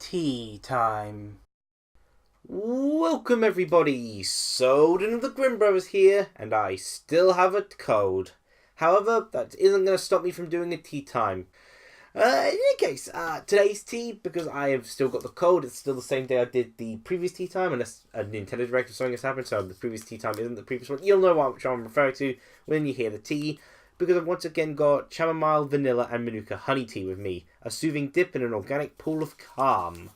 tea time. Welcome everybody, Souldin of the Grimm Brothers here, and I still have a cold. However, that isn't going to stop me from doing a tea time. In any case, today's tea, because I have still got the cold, it's still the same day I did the previous tea time, unless a Nintendo Direct or something has happened, so the previous tea time isn't the previous one. You'll know which I'm referring to when you hear the tea, because I've once again got chamomile, vanilla, and manuka honey tea with me, a soothing dip in an organic pool of calm.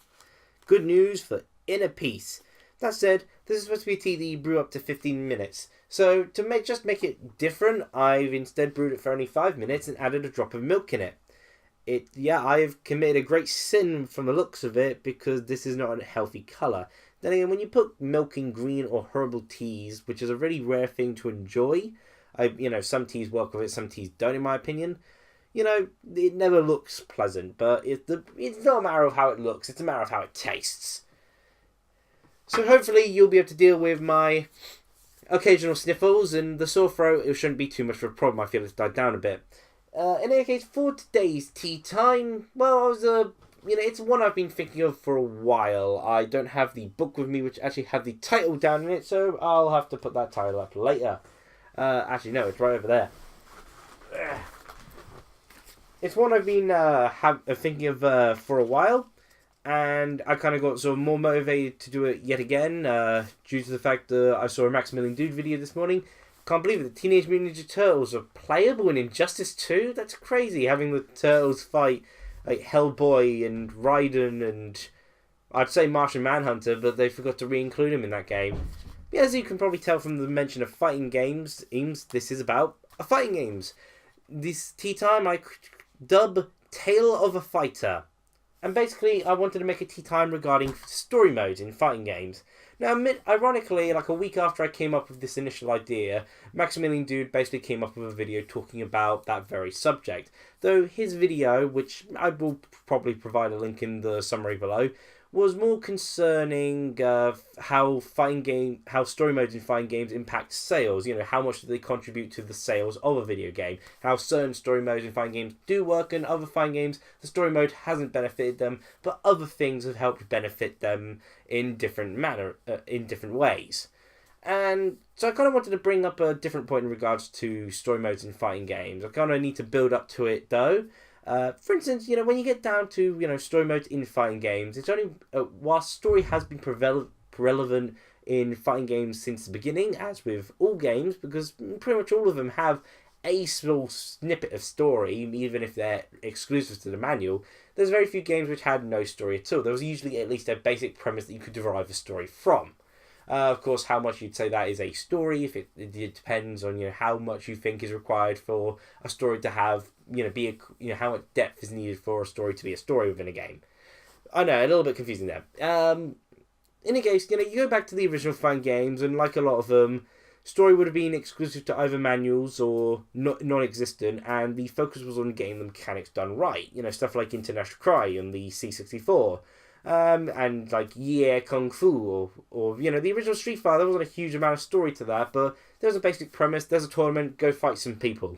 Good news for inner peace. That said, this is supposed to be a tea that you brew up to 15 minutes, so to make it different, I've instead brewed it for only 5 minutes and added a drop of milk in it. I've committed a great sin from the looks of it, because this is not a healthy colour. Then again, when you put milk in green or herbal teas, which is a really rare thing to enjoy, some teas work with it, some teas don't, in my opinion. It never looks pleasant, but it's not a matter of how it looks, it's a matter of how it tastes. So hopefully you'll be able to deal with my occasional sniffles, and the sore throat, it shouldn't be too much of a problem. I feel it's died down a bit. In any case, for today's tea time, it's one I've been thinking of for a while. I don't have the book with me, which actually had the title down in it, so I'll have to put that title up later. Actually, no, it's right over there. It's one I've been thinking of for a while, and I kind of got sort of more motivated to do it yet again, due to the fact that I saw a Maximilian Dude video this morning. Can't believe it, the Teenage Mutant Ninja Turtles are playable in Injustice 2? That's crazy, having the Turtles fight like Hellboy and Raiden and I'd say Martian Manhunter, but they forgot to re-include him in that game. Yeah, as you can probably tell from the mention of fighting games, this is about a fighting games. This tea time I dub Tale of a Fighter. And basically, I wanted to make a tea time regarding story modes in fighting games. Now, ironically, like a week after I came up with this initial idea, Maximilian Dude basically came up with a video talking about that very subject. Though his video, which I will probably provide a link in the summary below, was more concerning how story modes in fighting games impact sales. How much do they contribute to the sales of a video game? How certain story modes in fighting games do work, and other fighting games, the story mode hasn't benefited them, but other things have helped benefit them in different ways. And so I kind of wanted to bring up a different point in regards to story modes in fighting games. I kind of need to build up to it though. For instance, when you get down to, story modes in fighting games, it's only, whilst story has been relevant in fighting games since the beginning, as with all games, because pretty much all of them have a small snippet of story, even if they're exclusive to the manual, there's very few games which had no story at all. There was usually at least a basic premise that you could derive a story from. Of course, how much you'd say that is a story, if it depends on how much you think is required for a story to have, how much depth is needed for a story to be a story within a game. I know, a little bit confusing there. In any case, you go back to the original fighting games, and like a lot of them, story would have been exclusive to either manuals or non-existent, and the focus was on getting the mechanics done right. Stuff like International Cry and the C64. And like Kung Fu or the original Street Fighter, there wasn't a huge amount of story to that, but there's a basic premise, there's a tournament, go fight some people,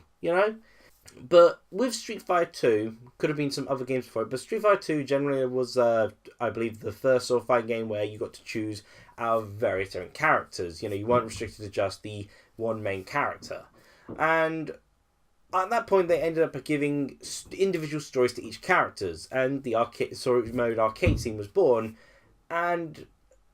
But with Street Fighter 2, could have been some other games before it, but Street Fighter 2 generally was, I believe, the first sort of fighting game where you got to choose out of various different characters. You weren't restricted to just the one main character. And at that point, they ended up giving individual stories to each characters, and the story mode arcade scene was born, and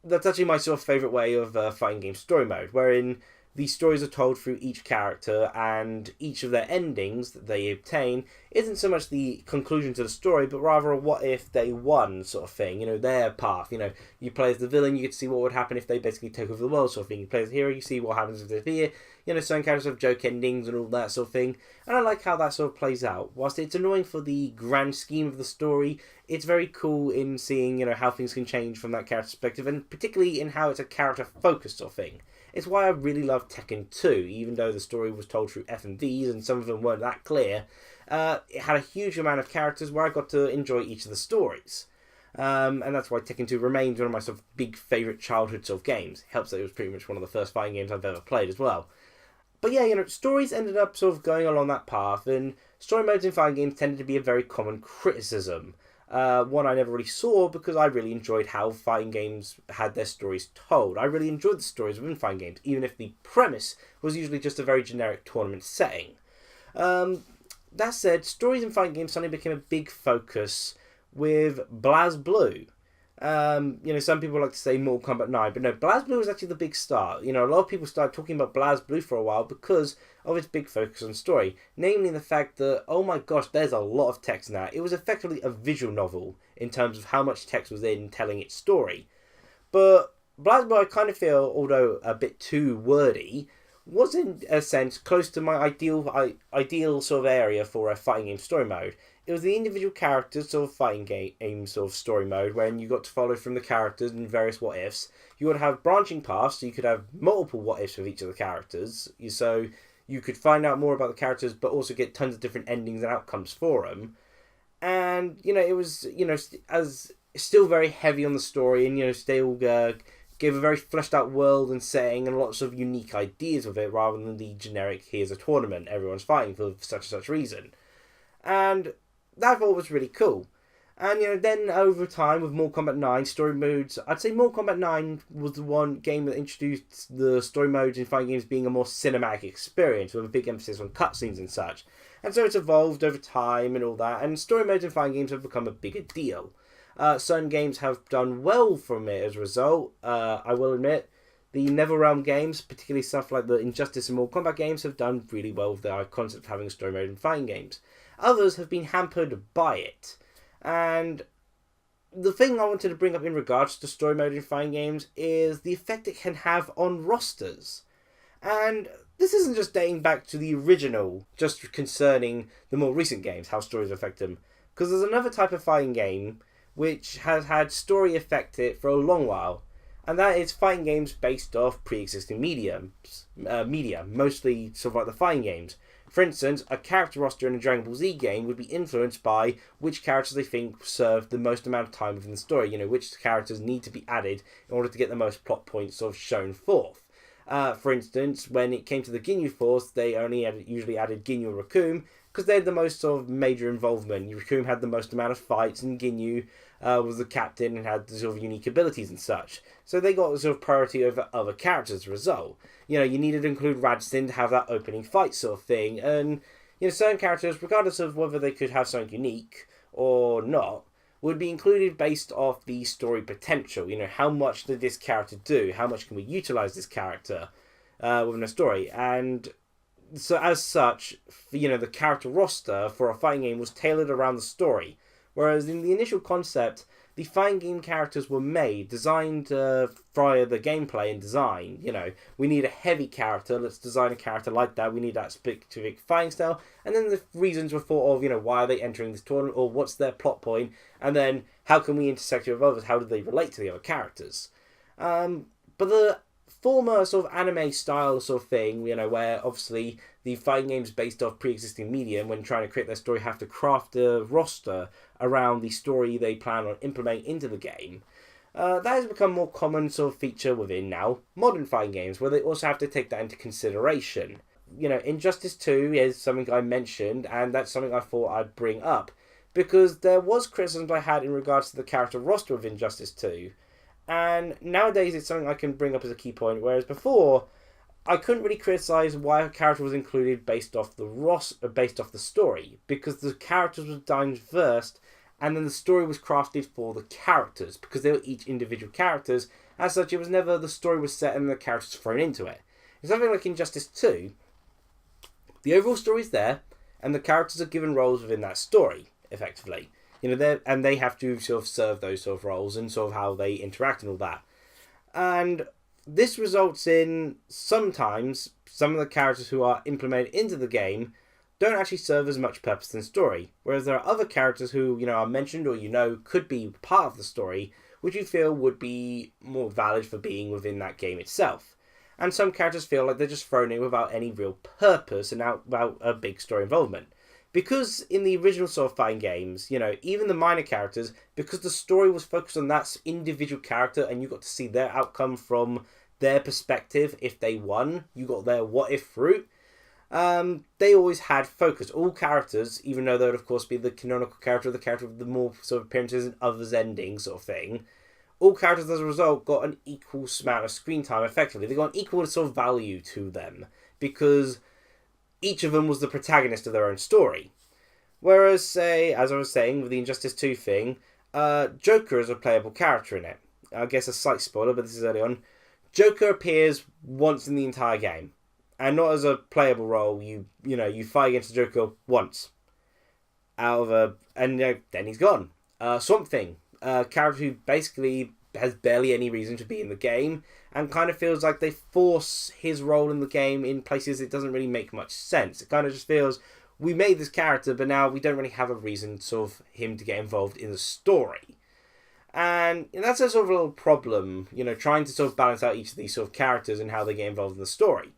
that's actually my sort of favourite way of fighting game story mode, wherein these stories are told through each character, and each of their endings that they obtain isn't so much the conclusion to the story, but rather a what if they won sort of thing, their path. You play as the villain, you get to see what would happen if they basically take over the world sort of thing. You play as the hero, you see what happens if they're here. Certain characters have joke endings and all that sort of thing, and I like how that sort of plays out. Whilst it's annoying for the grand scheme of the story, it's very cool in seeing, how things can change from that character's perspective, and particularly in how it's a character-focused sort of thing. It's why I really love Tekken 2, even though the story was told through FMVs and some of them weren't that clear. It had a huge amount of characters where I got to enjoy each of the stories. And that's why Tekken 2 remains one of my sort of big favourite childhood sort of games. It helps that it was pretty much one of the first fighting games I've ever played as well. But yeah, stories ended up sort of going along that path, and story modes in fighting games tended to be a very common criticism. One I never really saw because I really enjoyed how fighting games had their stories told. I really enjoyed the stories within fighting games, even if the premise was usually just a very generic tournament setting. That said, stories in fighting games suddenly became a big focus with BlazBlue. Some people like to say Mortal Kombat 9, but no, BlazBlue was actually the big star. A lot of people started talking about BlazBlue for a while because of its big focus on story. Namely the fact that, oh my gosh, there's a lot of text in that. It was effectively a visual novel in terms of how much text was in telling its story. But BlazBlue, I kind of feel, although a bit too wordy, was in a sense close to my ideal sort of area for a fighting game story mode. It was the individual characters sort of fighting game sort of story mode when you got to follow from the characters and various what ifs. You would have branching paths, so you could have multiple what ifs with each of the characters. So you could find out more about the characters, but also get tons of different endings and outcomes for them. And it was as still very heavy on the story, and still gave a very fleshed out world and setting and lots of unique ideas with it, rather than the generic here's a tournament, everyone's fighting for such and such reason. And that I thought was really cool. And then over time with Mortal Kombat 9 story modes, I'd say Mortal Kombat 9 was the one game that introduced the story modes in fighting games being a more cinematic experience with a big emphasis on cutscenes and such. And so it's evolved over time and all that, and story modes in fighting games have become a bigger deal. Certain games have done well from it as a result. I will admit, the NetherRealm games, particularly stuff like the Injustice and Mortal Kombat games, have done really well with the concept of having a story mode in fighting games. Others have been hampered by it. And the thing I wanted to bring up in regards to story mode in fighting games is the effect it can have on rosters. And this isn't just dating back to the original, just concerning the more recent games, how stories affect them. Because there's another type of fighting game which has had story affect it for a long while. And that is fighting games based off pre-existing media, mostly sort of like the fighting games. For instance, a character roster in a Dragon Ball Z game would be influenced by which characters they think serve the most amount of time within the story. Which characters need to be added in order to get the most plot points sort of shown forth. For instance, when it came to the Ginyu Force, they usually added Ginyu and Raccoon because they had the most sort of major involvement. Raccoon had the most amount of fights, and Ginyu was the captain and had the sort of unique abilities and such. So they got sort of priority over other characters as a result. You needed to include Radisson to have that opening fight sort of thing. And, certain characters, regardless of whether they could have something unique or not, would be included based off the story potential. How much did this character do? How much can we utilize this character within a story? And so as such, the character roster for a fighting game was tailored around the story. Whereas in the initial concept, the fighting game characters were designed via the gameplay and design. We need a heavy character, let's design a character like that, we need that specific fighting style, and then the reasons were thought of, why are they entering this tournament, or what's their plot point, and then how can we intersect with others, how do they relate to the other characters. But the former sort of anime style sort of thing, where obviously the fighting games based off pre-existing media, and when trying to create their story have to craft a roster around the story they plan on implementing into the game. That has become a more common sort of feature within now modern fighting games, where they also have to take that into consideration. Injustice 2 is something I mentioned, and that's something I thought I'd bring up, because there was criticisms I had in regards to the character roster of Injustice 2. And nowadays it's something I can bring up as a key point, whereas before I couldn't really criticise why a character was included based off the story, because the characters were designed first, and then the story was crafted for the characters, because they were each individual characters. As such, it was never the story was set and the characters thrown into it. In something like Injustice 2, the overall story is there, and the characters are given roles within that story, effectively. They have to sort of serve those sort of roles and sort of how they interact and all that. And this results in sometimes some of the characters who are implemented into the game don't actually serve as much purpose in the story. Whereas there are other characters who, are mentioned or could be part of the story, which you feel would be more valid for being within that game itself. And some characters feel like they're just thrown in without any real purpose and without a big story involvement. Because in the original sort of fighting games, even the minor characters, because the story was focused on that individual character and you got to see their outcome from their perspective if they won, you got their what if route, they always had focus. All characters, even though they would of course be the canonical character, the character with the more sort of appearances and others ending sort of thing, all characters as a result got an equal amount of screen time effectively. They got an equal sort of value to them because each of them was the protagonist of their own story. Whereas, say, as I was saying with the Injustice 2 thing, Joker is a playable character in it. I guess a slight spoiler, but this is early on. Joker appears once in the entire game. And not as a playable role. You fight against the Joker once. And then he's gone. Swamp Thing. A character who basically has barely any reason to be in the game. And kind of feels like they force his role in the game in places it doesn't really make much sense. It kind of just feels, we made this character, but now we don't really have a reason sort of him to get involved in the story. And that's a sort of a little problem, trying to sort of balance out each of these sort of characters and how they get involved in the story.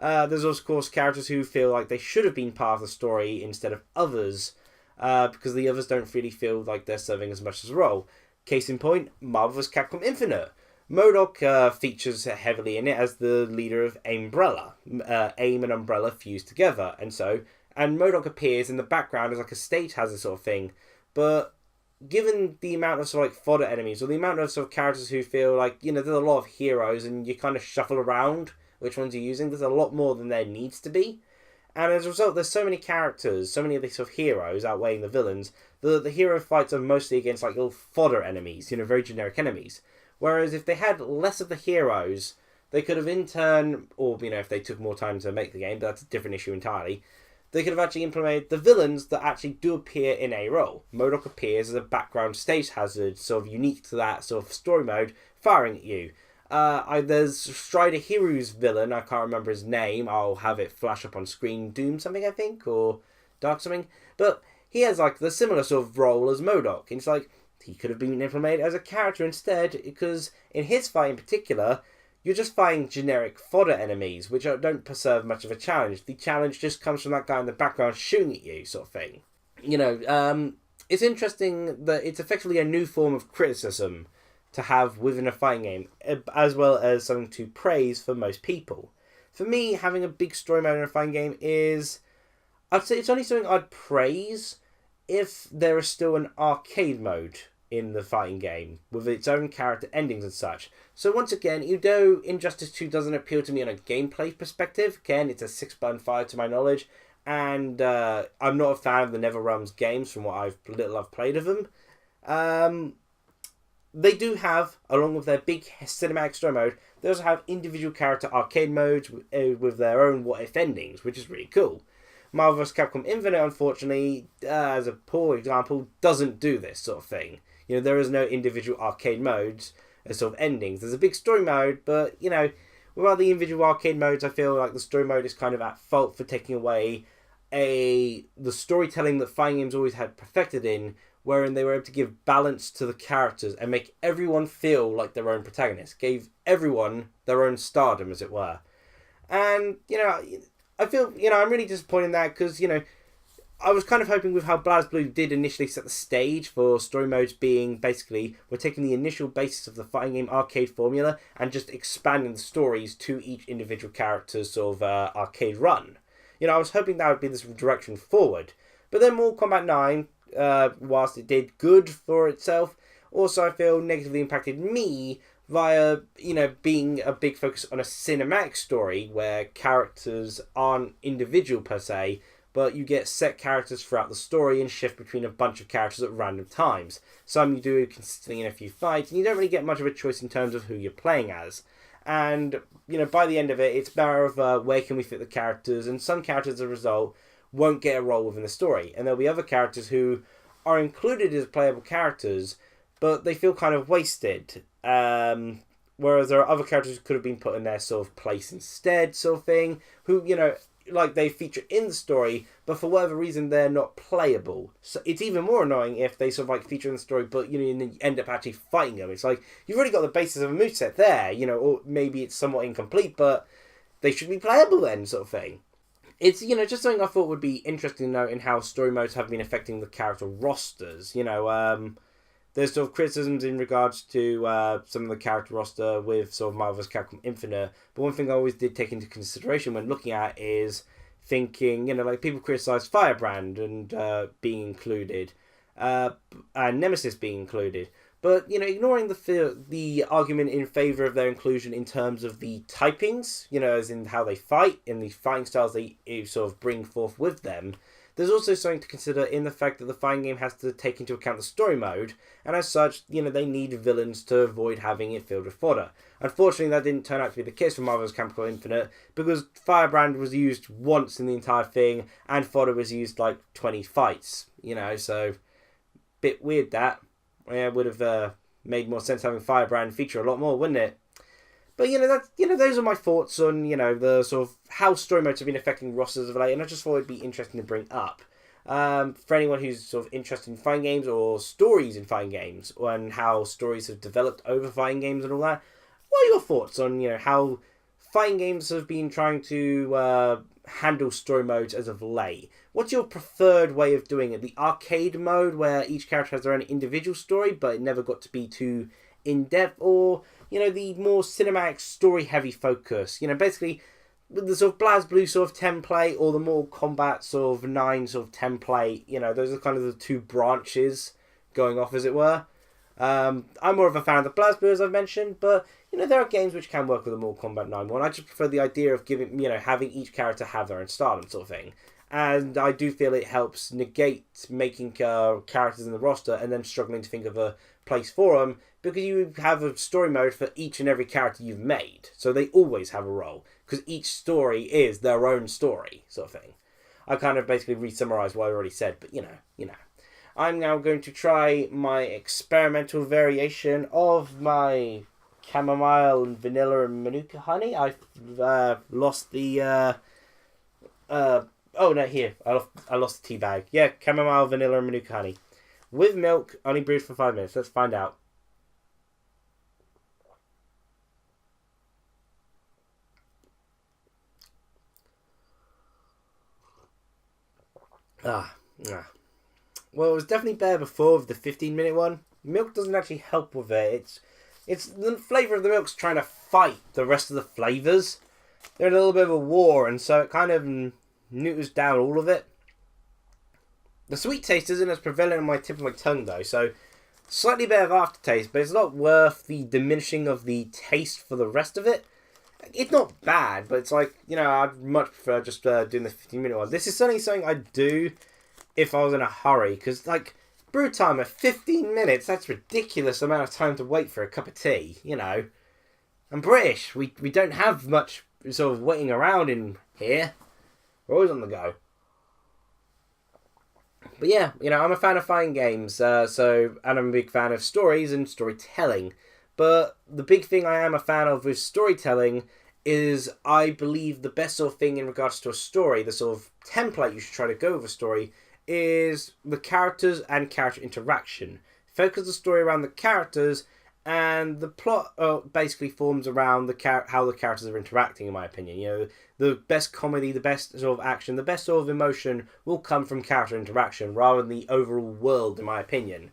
There's of course characters who feel like they should have been part of the story instead of others, because the others don't really feel like they're serving as much as a role. Case in point, Marvel vs. Capcom Infinite. MODOK features heavily in it as the leader of Umbrella. AIM and Umbrella fused together, and MODOK appears in the background as like a stage hazard sort of thing. But given the amount of sort of like fodder enemies, or the amount of sort of characters who feel like, there's a lot of heroes and you kind of shuffle around which ones you're using, there's a lot more than there needs to be. And as a result, there's so many characters, so many of these sort of heroes outweighing the villains, the hero fights are mostly against like little fodder enemies, very generic enemies. Whereas if they had less of the heroes, they could have in turn, or if they took more time to make the game, but that's a different issue entirely, they could have actually implemented the villains that actually do appear in a role. MODOK appears as a background stage hazard, sort of unique to that sort of story mode, firing at you. There's Strider Hiru's villain, I can't remember his name, I'll have it flash up on screen, Doom something I think, or Dark something, but he has like the similar sort of role as MODOK. It's like, he could have been implemented as a character instead, because in his fight in particular, you're just fighting generic fodder enemies, which don't preserve much of a challenge. The challenge just comes from that guy in the background shooting at you, sort of thing. It's interesting that it's effectively a new form of criticism to have within a fighting game, as well as something to praise for most people. For me, having a big story mode in a fighting game I'd say it's only something I'd praise if there is still an arcade mode in the fighting game with its own character endings and such. So once again, although Injustice 2 doesn't appeal to me on a gameplay perspective, again, it's a 6-button fire to my knowledge, and I'm not a fan of the NetherRealms games from what little I've played of them. They do have, along with their big cinematic story mode, they also have individual character arcade modes with their own what-if endings, which is really cool. Marvel vs. Capcom Infinite, unfortunately, as a poor example, doesn't do this sort of thing. There is no individual arcade modes as sort of endings. There's a big story mode, but, without the individual arcade modes, I feel like the story mode is kind of at fault for taking away the storytelling that fighting games always had perfected in, wherein they were able to give balance to the characters and make everyone feel like their own protagonist. Gave everyone their own stardom, as it were. And, I feel, I'm really disappointed in that because, I was kind of hoping with how BlazBlue did initially set the stage for story modes being basically, we're taking the initial basis of the fighting game arcade formula and just expanding the stories to each individual character's sort of arcade run. I was hoping that would be the direction forward. But then Mortal Kombat 9, whilst it did good for itself, also I feel negatively impacted me via, being a big focus on a cinematic story where characters aren't individual per se, but you get set characters throughout the story and shift between a bunch of characters at random times. Some you do consistently in a few fights, and you don't really get much of a choice in terms of who you're playing as. And, by the end of it, it's a matter of where can we fit the characters, and some characters, as a result, won't get a role within the story. And there'll be other characters who are included as playable characters, but they feel kind of wasted. Whereas there are other characters who could have been put in their sort of place instead, sort of thing, who, like they feature in the story, but for whatever reason they're not playable. So it's even more annoying if they sort of like feature in the story, but and then you end up actually fighting them. It's like you've already got the basis of a moveset there, or maybe it's somewhat incomplete, but they should be playable then, sort of thing. It's just something I thought would be interesting to note in how story modes have been affecting the character rosters. There's sort of criticisms in regards to some of the character roster with sort of Marvel vs. Capcom Infinite, but one thing I always did take into consideration when looking at it is thinking, like people criticize Firebrand and being included, and Nemesis being included. But, ignoring the argument in favour of their inclusion in terms of the typings, as in how they fight and the fighting styles they sort of bring forth with them, there's also something to consider in the fact that the fighting game has to take into account the story mode, and as such, they need villains to avoid having it filled with fodder. Unfortunately, that didn't turn out to be the case for Marvel's Capcom Infinite, because Firebrand was used once in the entire thing, and fodder was used like 20 fights, so bit weird that. Yeah, would have made more sense having Firebrand feature a lot more, wouldn't it? But those are my thoughts on the sort of how story modes have been affecting rosters of late, and I just thought it'd be interesting to bring up for anyone who's sort of interested in fighting games or stories in fighting games, and how stories have developed over fighting games and all that. What are your thoughts on how fighting games have been trying to handle story modes as of late? What's your preferred way of doing it? The arcade mode, where each character has their own individual story, but it never got to be too in-depth, or, the more cinematic, story-heavy focus? Basically, with the sort of BlazBlue sort of template, or the more combat sort of 9 sort of template, those are kind of the two branches going off, as it were. I'm more of a fan of the BlazBlue, as I've mentioned, but, there are games which can work with a more Combat 9 one. I just prefer the idea of having each character have their own style and sort of thing. And I do feel it helps negate making characters in the roster and then struggling to think of a place for them, because you have a story mode for each and every character you've made. So they always have a role, because each story is their own story, sort of thing. I kind of basically re-summarised what I already said, but I'm now going to try my experimental variation of my chamomile and vanilla and manuka honey. I've lost the... Oh, no, here. I lost the tea bag. Yeah, chamomile, vanilla, and manuka honey. With milk, only brewed for 5 minutes. Let's find out. Well, it was definitely better before with the 15-minute one. Milk doesn't actually help with it. It's the flavour of the milk's trying to fight the rest of the flavours. They're in a little bit of a war, and so it kind of neuters down all of it. The sweet taste isn't as prevalent on my tip of my tongue, though, so slightly better of aftertaste, but it's not worth the diminishing of the taste for the rest of it. It's not bad, but it's like, I'd much prefer just doing the 15-minute one. This is certainly something I'd do if I was in a hurry, because, brew time at 15 minutes, that's a ridiculous amount of time to wait for a cup of tea, I'm British. We don't have much sort of waiting around in here. We're always on the go. But yeah, I'm a fan of fighting games, and I'm a big fan of stories and storytelling. But the big thing I am a fan of with storytelling is, I believe, the best sort of thing in regards to a story, the sort of template you should try to go with a story, is the characters and character interaction. Focus the story around the characters, and the plot basically forms around how the characters are interacting, in my opinion. The best comedy, the best sort of action, the best sort of emotion will come from character interaction rather than the overall world, in my opinion.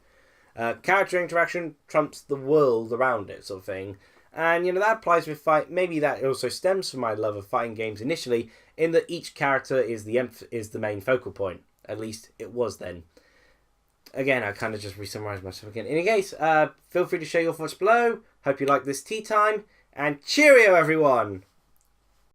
Character interaction trumps the world around it, sort of thing. And, that applies with fight. Maybe that also stems from my love of fighting games initially, in that each character is the main focal point. At least it was then. Again, I kind of just re-summarised myself again. In any case, feel free to share your thoughts below. Hope you like this tea time. And cheerio, everyone!